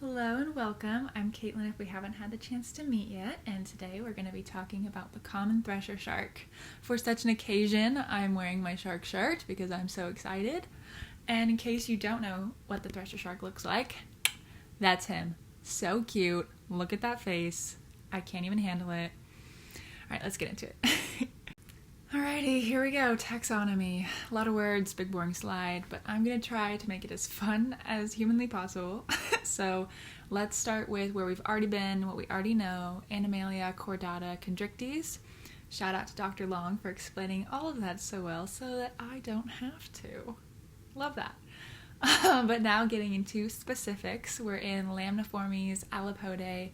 Hello and welcome. I'm Caitlin if we haven't had the chance to meet yet, and today we're going to be talking about the common thresher shark. For such an occasion, I'm wearing my shark shirt because I'm so excited. And in case you don't know what the thresher shark looks like, that's him. So cute. Look at that face. I can't even handle it. Alright, let's get into it. Alrighty, here we go. Taxonomy. A lot of words, big boring slide, but I'm going to try to make it as fun as humanly possible. So let's start with where we've already been, what we already know, Animalia chordata constrictis. Shout out to Dr. Long for explaining all of that so well so that I don't have to. Love that. But now getting into specifics, we're in lamniformes, allopodae,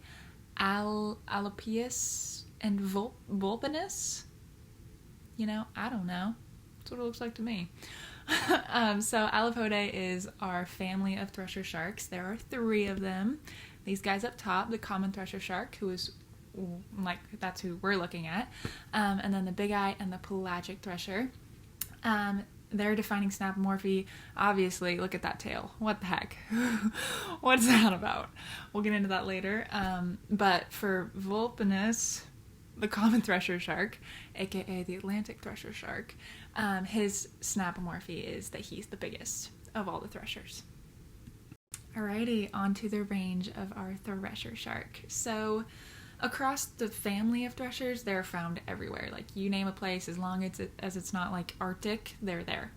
alopeus, and vulpinus. You know, I don't know. That's what it looks like to me. So Allopodae is our family of thresher sharks. There are 3 of them. These guys up top, the common thresher shark, who is that's who we're looking at. And then the big eye and the pelagic thresher. Their defining synapomorphy, obviously, look at that tail. What the heck? What's that about? We'll get into that later. But for vulpinus, the common thresher shark, aka the Atlantic thresher shark, his synapomorphy is that he's the biggest of all the threshers. Alrighty, on to the range of our thresher shark. So across the family of threshers, they're found everywhere. Like, you name a place, as long as it's not like Arctic, they're there.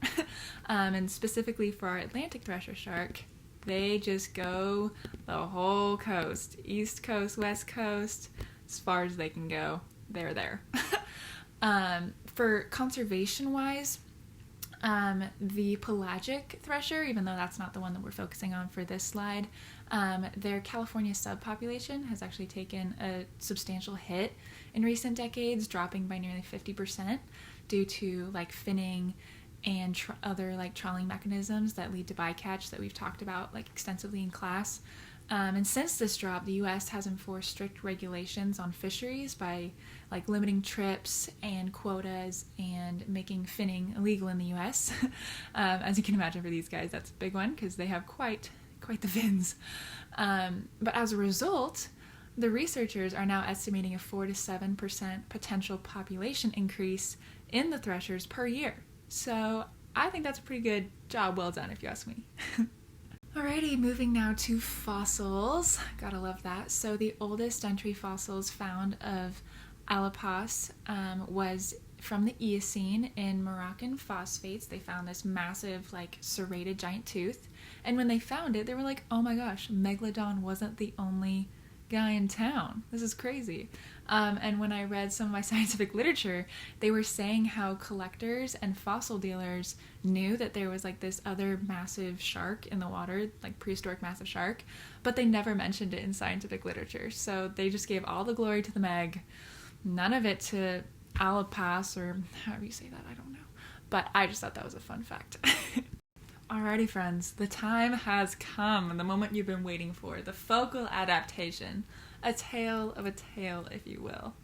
And specifically for our Atlantic thresher shark, they just go the whole coast, east coast, west coast, as far as they can go. They're there. For conservation-wise, the pelagic thresher, even though that's not the one that we're focusing on for this slide, their California subpopulation has actually taken a substantial hit in recent decades, dropping by nearly 50% due to finning and other trawling mechanisms that lead to bycatch that we've talked about extensively in class. And since this drop, the U.S. has enforced strict regulations on fisheries by limiting trips and quotas and making finning illegal in the U.S. As you can imagine, for these guys, that's a big one because they have quite the fins. But as a result, the researchers are now estimating a 4 to 7% potential population increase in the threshers per year. So I think that's a pretty good job well done, if you ask me. Alrighty, moving now to fossils. Gotta love that. So the oldest entry fossils found of Allopas was from the Eocene in Moroccan phosphates. They found this massive, serrated giant tooth. And when they found it, they were like, oh my gosh, Megalodon wasn't the only guy in town. This is crazy. And when I read some of my scientific literature, they were saying how collectors and fossil dealers knew that there was this other massive shark in the water, prehistoric massive shark, but they never mentioned it in scientific literature. So they just gave all the glory to the Meg, none of it to Allopas, or however you say that, I don't know. But I just thought that was a fun fact. Alrighty, friends, the time has come, the moment you've been waiting for, the focal adaptation, a tale of a tale, if you will.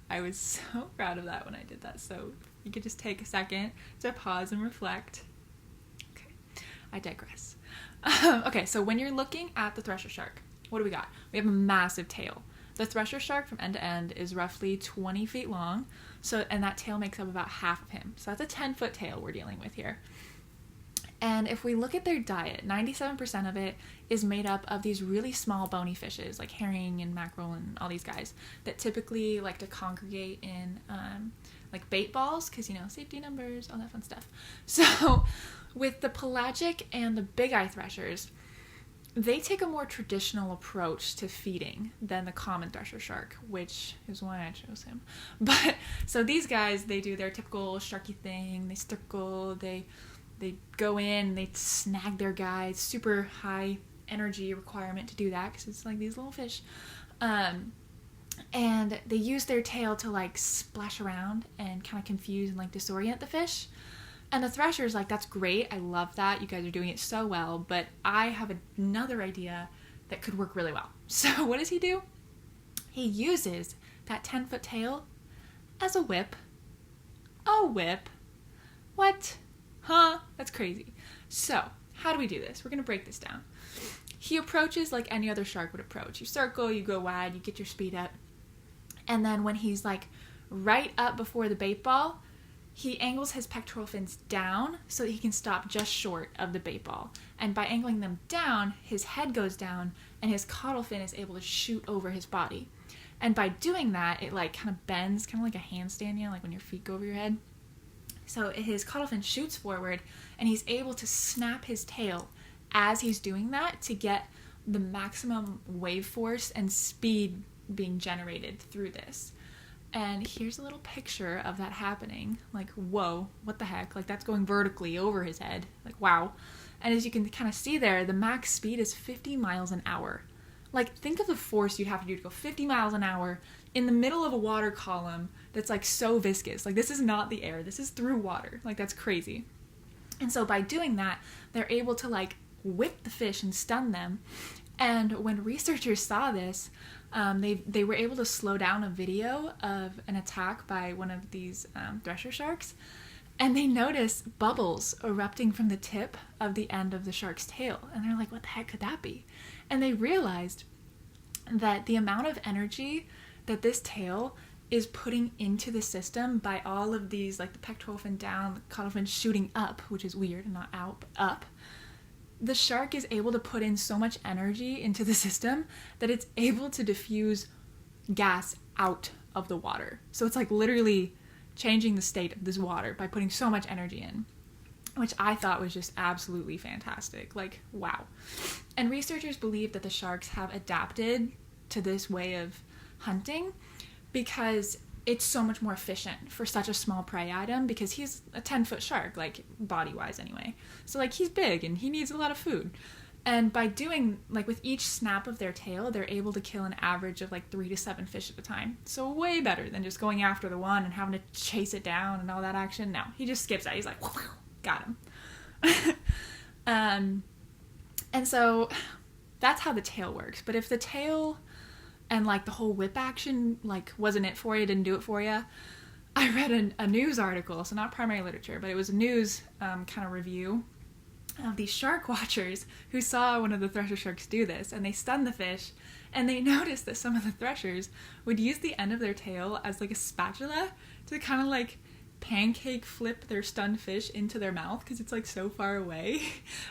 I was so proud of that when I did that, so you could just take a second to pause and reflect. Okay, I digress. Okay, so when you're looking at the thresher shark, what do we got? We have a massive tail. The thresher shark from end to end is roughly 20 feet long, and that tail makes up about half of him. So that's a 10-foot tail we're dealing with here. And if we look at their diet, 97% of it is made up of these really small bony fishes like herring and mackerel and all these guys that typically like to congregate in bait balls because, safety numbers, all that fun stuff. So with the pelagic and the big eye threshers, they take a more traditional approach to feeding than the common thresher shark, which is why I chose him. But so these guys, they do their typical sharky thing. They circle, they go in, they snag their guys, super high energy requirement to do that because it's these little fish. And they use their tail to splash around and kind of confuse and disorient the fish. And the thresher's that's great, I love that, you guys are doing it so well, but I have another idea that could work really well. So what does he do? He uses that 10-foot tail as a whip. A whip? What? Huh? That's crazy. So, how do we do this? We're going to break this down. he approaches like any other shark would approach. You circle, you go wide, you get your speed up. And then when he's like right up before the bait ball, he angles his pectoral fins down so that he can stop just short of the bait ball. And by angling them down, his head goes down and his caudal fin is able to shoot over his body. And by doing that, it like kind of bends, kind of like a handstand, you know, like when your feet go over your head. So his caudal fin shoots forward and he's able to snap his tail as he's doing that to get the maximum wave force and speed being generated through this. And here's a little picture of that happening. Like, whoa, what the heck? Like, that's going vertically over his head. Like, wow. And as you can kind of see there, the max speed is 50 miles an hour. Like, think of the force you'd have to do to go 50 miles an hour in the middle of a water column that's, like, so viscous. Like, this is not the air. This is through water. Like, that's crazy. And so by doing that, they're able to, like, whip the fish and stun them. And when researchers saw this, they were able to slow down a video of an attack by one of these thresher sharks, and they noticed bubbles erupting from the tip of the end of the shark's tail. And they're like, what the heck could that be? And they realized that the amount of energy that this tail is putting into the system by all of these, like the pectoral fin down, the caudal fin shooting up, which is weird, and not out, but up. The shark is able to put in so much energy into the system that it's able to diffuse gas out of the water. So it's like literally changing the state of this water by putting so much energy in, which I thought was just absolutely fantastic. Like, wow. And researchers believe that the sharks have adapted to this way of hunting because it's so much more efficient for such a small prey item, because he's a 10-foot shark, like body-wise anyway. So like he's big and he needs a lot of food. And by doing, like with each snap of their tail, they're able to kill an average of like 3 to 7 fish at a time. So way better than just going after the one and having to chase it down and all that action. No, he just skips out. He's like, got him. And so that's how the tail works. But if the tail and like the whole whip action like wasn't it for you, didn't do it for you, I read a news article, so not primary literature, but it was a news kind of review of these shark watchers who saw one of the thresher sharks do this, and they stunned the fish, and they noticed that some of the threshers would use the end of their tail as like a spatula to kind of like pancake flip their stunned fish into their mouth because it's like so far away.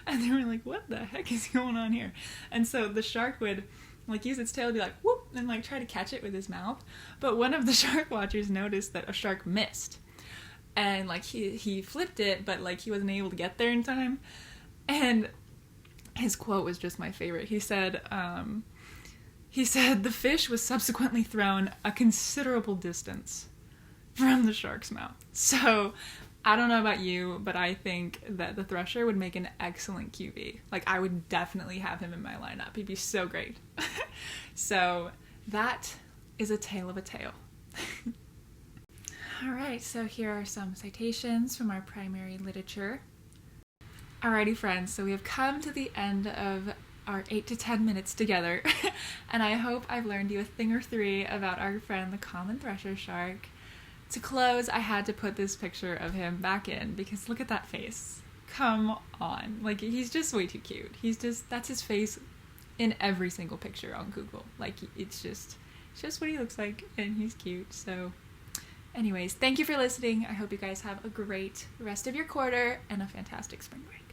And they were like, what the heck is going on here? And so the shark would like use its tail to be like whoop and like try to catch it with his mouth. But one of the shark watchers noticed that a shark missed, and like he flipped it, but like he wasn't able to get there in time. And his quote was just my favorite. He said the fish was subsequently thrown a considerable distance from the shark's mouth. So I don't know about you, but I think that the thresher would make an excellent QB. Like, I would definitely have him in my lineup. He'd be so great. So that is a tale of a tale. All right, so here are some citations from our primary literature. Alrighty, friends, so we have come to the end of our 8 to 10 minutes together, and I hope I've learned you a thing or three about our friend, the common thresher shark. To close, I had to put this picture of him back in because look at that face. Come on. Like, he's just way too cute. That's his face in every single picture on Google. Like, it's just what he looks like, and he's cute. So anyways, thank you for listening. I hope you guys have a great rest of your quarter and a fantastic spring break.